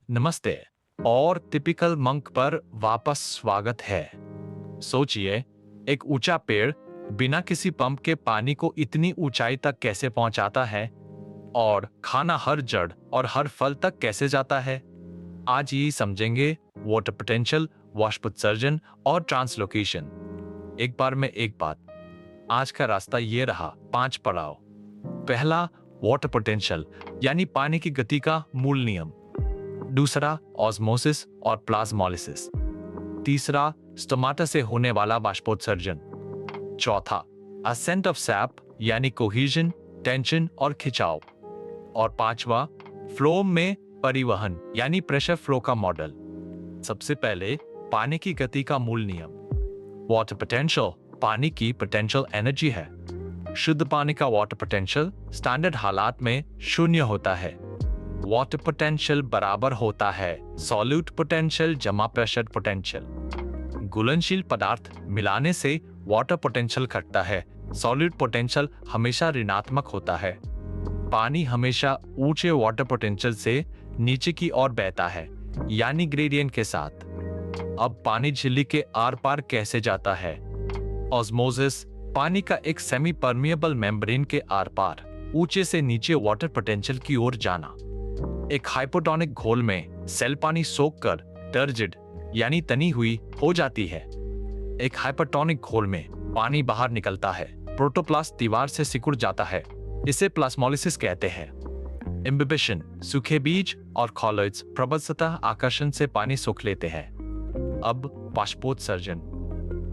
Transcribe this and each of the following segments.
नमस्ते और typical monk पर वापस स्वागत है। सोचिए, एक ऊंचा पेड़ बिना किसी पंप के पानी को इतनी ऊंचाई तक कैसे पहुंचाता है और खाना हर जड़ और हर फल तक कैसे जाता है। आज यही समझेंगे, वाटर पोटेंशियल, वाष्प उत्सर्जन और ट्रांसलोकेशन। एक बार में एक बात। आज का रास्ता ये रहा, 5 पड़ाव। पहला, वाटर पोटेंशियल यानी पानी की गति का मूल नियम। दूसरा, ऑस्मोसिस और प्लाज्मोलिसिस। तीसरा, स्टोमाटा से होने वाला वाष्पोत्सर्जन। चौथा, असेंट ऑफ सैप यानी कोहेजन, टेंशन और खिंचाव। और पांचवा, फ्लोम में परिवहन यानी प्रेशर फ्लो का मॉडल। सबसे पहले, पानी की गति का मूल नियम। वाटर पोटेंशियल पानी की पोटेंशियल एनर्जी है। शुद्ध पानी का वाटर पोटेंशियल स्टैंडर्ड हालात में 0 होता है। वाटर पोटेंशियल बराबर होता है सॉल्यूट पोटेंशियल जमा प्रेशर पोटेंशियल। घुलनशील पदार्थ मिलाने से वाटर पोटेंशियल घटता है। सॉल्यूट पोटेंशियल हमेशा ऋणात्मक होता है। पानी हमेशा ऊंचे वाटर पोटेंशियल से नीचे की ओर बहता है, यानी ग्रेडियंट के साथ। अब पानी झिल्ली के आर पार कैसे जाता है? ऑस्मोसिस, पानी का एक सेमी परमिएबल मेम्ब्रेन के आर पार ऊंचे से नीचे वाटर पोटेंशियल की ओर जाना। एक हाइपोटोनिक घोल में सेल पानी सोखकर टर्जिड यानी तनी हुई हो जाती है। एक हाइपरटोनिक घोल में पानी बाहर निकलता है, प्रोटोप्लास्ट दीवार से सिकुड़ जाता है। इसे प्लाज्मोलिसिस कहते हैं। इम्बिबिशन, सूखे बीज और कॉलॉइड्स प्रबल सतह आकर्षण से पानी सोख लेते हैं। अब वाष्पोत्सर्जन,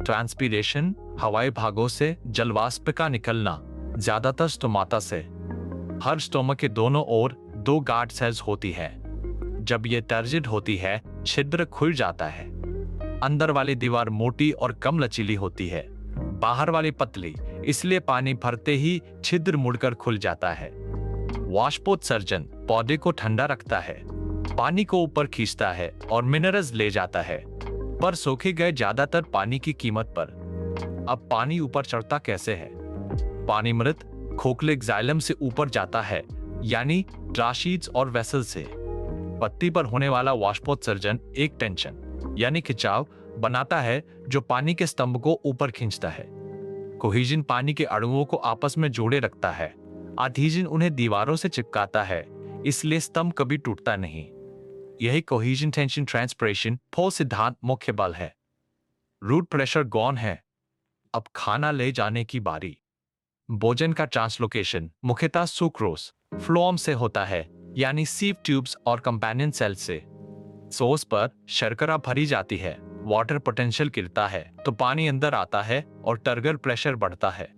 ट्रांसपीरेशन, हवाई भागों से जलवाष्प का निकलना, ज्यादातर स्टोमाटा से। हर स्टोमा के दोनों ओर 2 गार्ड सेल्स होती है। जब ये टर्जिड होती है, छिद्र खुल जाता है। अंदर वाली दीवार मोटी और कम लचीली होती है, बाहर वाली पतली, इसलिए पानी भरते ही छिद्र मुड़कर खुल जाता है। वाष्पोत्सर्जन पौधे को ठंडा रखता है, पानी को ऊपर खींचता है और मिनरल्स ले जाता है, पर सोखे गए ज्यादातर पानी की कीमत पर। अब पानी ऊपर चढ़ता कैसे है? पानी मृत खोखले जाइलम से ऊपर जाता है, यानी ट्राशीड्स और वेसल से। पत्ती पर होने वाला वाष्पोत्सर्जन एक टेंशन यानी खिंचाव बनाता है, जो पानी के स्तंभ को ऊपर खींचता है। कोहेजन पानी के अणुओं को आपस में जोड़े रखता है। आधीजन उन्हें दीवारों से चिपकाता है, इसलिए स्तंभ कभी टूटता नहीं। यही कोहेजन टेंशन ट्रांसपिरेशन फोर्स सिद्धांत मुख्य बल है। रूट प्रेशर गौन है। अब खाना ले जाने की बारी। भोजन का ट्रांसलोकेशन मुख्यतः सुक्रोज फ्लोम से होता है, यानी सीव ट्यूब्स और कंपेनियन सेल से। सोर्स पर शर्करा भरी जाती है, वाटर पोटेंशियल गिरता है तो पानी अंदर आता है और टर्गर प्रेशर बढ़ता है।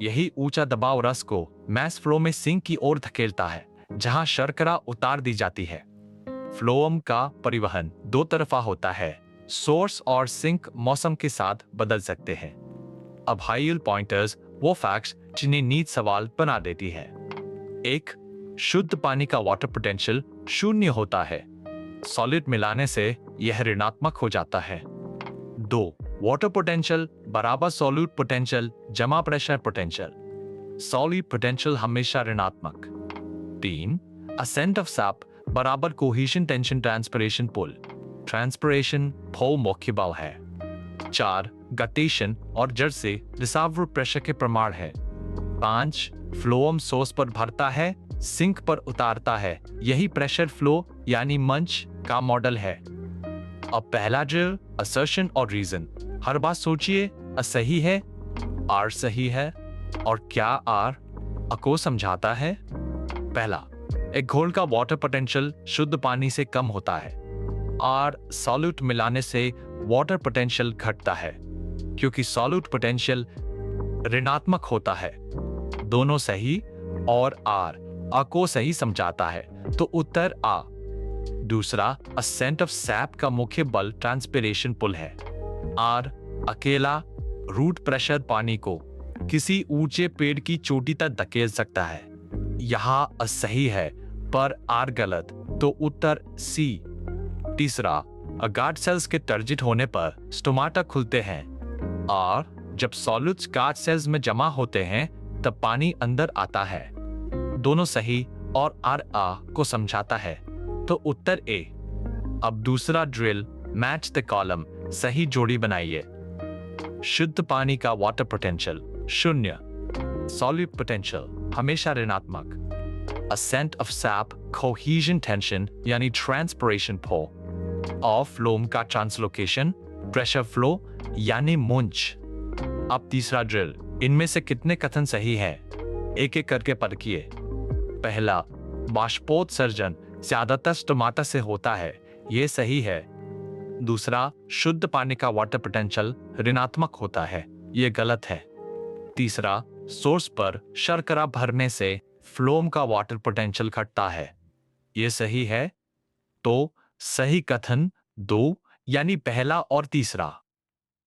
यही ऊंचा दबाव रस को मैस फ्लो में सिंक की ओर धकेलता है, जहां शर्करा उतार दी जाती है। फ्लोम का परिवहन 2 तरफा होता है। सोर्स और सिंक मौसम के साथ बदल सकते हैं। अब हाई यील्ड पॉइंटर्स वो फैक्ट्स जिन्हें नींद सवाल बना देती है। 1. शुद्ध पानी का वाटर पोटेंशियल 0 होता है। सॉलिड मिलाने से यह ऋणात्मक हो जाता है। 2. वाटर पोटेंशियल बराबर सॉल्यूट पोटेंशियल जमा प्रेशर पोटेंशियल। सॉलिड पोटेंशियल हमेशा ऋणात्मक। 3. असेंट ऑफ सैप बराबर cohesion tension transpiration pull. Transpiration pull मुख्य बल है। 4. गतेशन और जड़ से रिसाव प्रेशर के प्रमाण है। 5. फ्लोम सोर्स पर भरता है, सिंक पर उतारता है। यही प्रेशर फ्लो यानी मंच का मॉडल है। अब पहला ड्रिल, असर्शन और रीजन। हर बात सोचिए, अ सही है, आर सही है, और क्या आर अ को समझाता है? पहला, एक घोल का वाटर पोटेंशियल शुद्ध पानी से कम होता है। आर, सॉल्यूट मिलाने से वाटर पोटेंशियल घटता है, क्योंकि सॉल्यूट पोटेंशियल ऋणात्मक होता है। दोनों सही, और आर आ को सही समझाता है, तो उत्तर आ। दूसरा, असेंट ऑफ सैप का मुख्य बल ट्रांसपिरेशन पुल है। आर अकेला रूट प्रेशर पानी को किसी ऊंचे पेड़ की चोटी तक धकेल सकता है। यहां असही है, पर आर गलत, तो उत्तर सी। तीसरा, गार्ड सेल्स के टर्जिट होने पर स्टोमाटा खुलते हैं। और जब सॉल्यूट्स गार्ड सेल्स में जमा होते हैं, तब पानी अंदर आता है। दोनों सही और आर आ को समझाता है, तो उत्तर ए। अब दूसरा ड्रिल, मैच द कॉलम, सही जोड़ी बनाइए। शुद्ध पानी का वाटर पोटेंशियल 0, सॉल्यूट पोटेंशियल हमेशा ऋणात्मक। ascent of sap, cohesion tension यानी transpiration pull, of phloem का translocation, pressure flow यानी मूंछ। अब तीसरा ड्रिल, इनमें से कितने कथन सही है, एक एक करके परखिए। पहला, बाष्पोत्सर्जन ज्यादातर स्टोमाटा से होता है, ये सही है। दूसरा, शुद्ध पानी का वाटर पोटेंशियल ऋणात्मक होता है, ये गलत है। तीसरा, सोर्स पर शर्करा भरने से फ्लोम का वाटर पोटेंशियल घटता है, ये सही है। तो सही कथन 2 यानी पहला और तीसरा।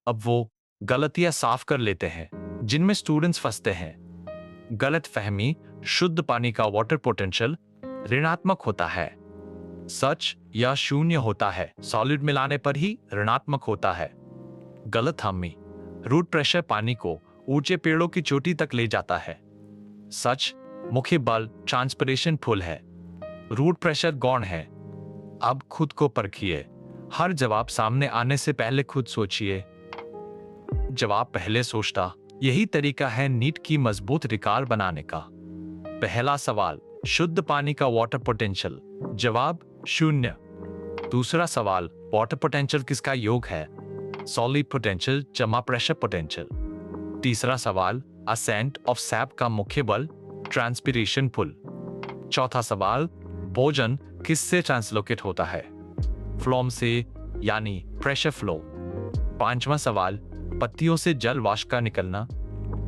अब वो गलतियां साफ कर लेते हैं जिनमें स्टूडेंट्स फंसते हैं। गलत फहमी, शुद्ध पानी का वाटर पोटेंशियल ऋणात्मक होता है, सच या शून्य होता है, सॉलिड मिलाने पर ही ऋणात्मक होता है। गलत फहमी, रूट प्रेशर पानी को ऊंचे पेड़ों की चोटी तक ले जाता है, सच मुख्य बल ट्रांसपिरेशन पुल है, रूट प्रेशर गौण है। अब खुद को परखिए, हर जवाब सामने आने से पहले खुद सोचिए। जवाब पहले सोचता, यही तरीका है नीट की मजबूत रिकॉर्ड बनाने का। पहला सवाल, शुद्ध पानी का वाटर पोटेंशियल, जवाब 0। दूसरा सवाल, वाटर पोटेंशियल किसका योग है, सॉलिड पोटेंशियल जमा प्रेशर पोटेंशियल। तीसरा सवाल, असेंट ऑफ सैप का मुख्य बल ट्रांसपिरेशन पुल। चौथा सवाल, भोजन किससे ट्रांसलोकेट होता है, फ्लोम से यानी प्रेशर फ्लो। पांचवा सवाल, पत्तियों से जल वाष्प का निकलना,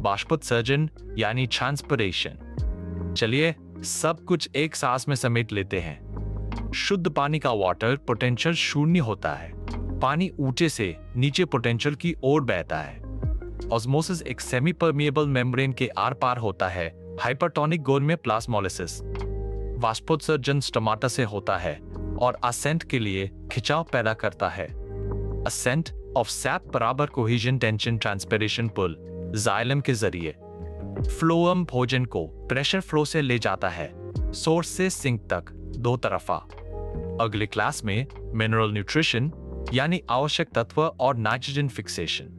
बाष्पोत्सर्जन यानी ट्रांसपिरेशन। चलिए सब कुछ एक सांस में समेट लेते हैं। शुद्ध पानी का वाटर पोटेंशियल 0 होता है, पानी ऊंचे से नीचे पोटेंशियल की ओर बहता है। ऑस्मोसिस एक सेमी परमिएबल मेम्ब्रेन के आर पार होता है, हाइपरटोनिक गोल में प्लाज्मोलिसिस। वाष्पोत्सर्जन स्टोमाटा से होता है और असेंट के लिए खिंचाव पैदा करता है। असेंट ऑफ सैप बराबर cohesion tension transpiration pull xylem के जरिए। फ्लोएम भोजन को प्रेशर फ्लो से ले जाता है, सोर्स से सिंक तक, दो तरफा। अगले क्लास में मिनरल न्यूट्रिशन यानी आवश्यक तत्व और नाइट्रोजन फिक्सेशन।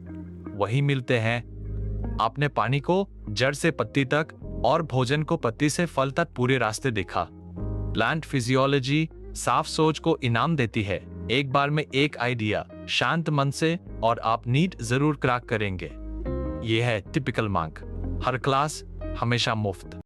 वही मिलते हैं। आपने पानी को जड़ से पत्ती तक और भोजन को पत्ती से फल तक पूरे रास्ते देखा। प्लांट फिजियोलॉजी साफ सोच को इनाम देती है। एक बार में एक आइडिया, शांत मन से, और आप नीट जरूर क्रैक करेंगे। यह है टिपिकल मार्क, हर क्लास हमेशा मुफ्त।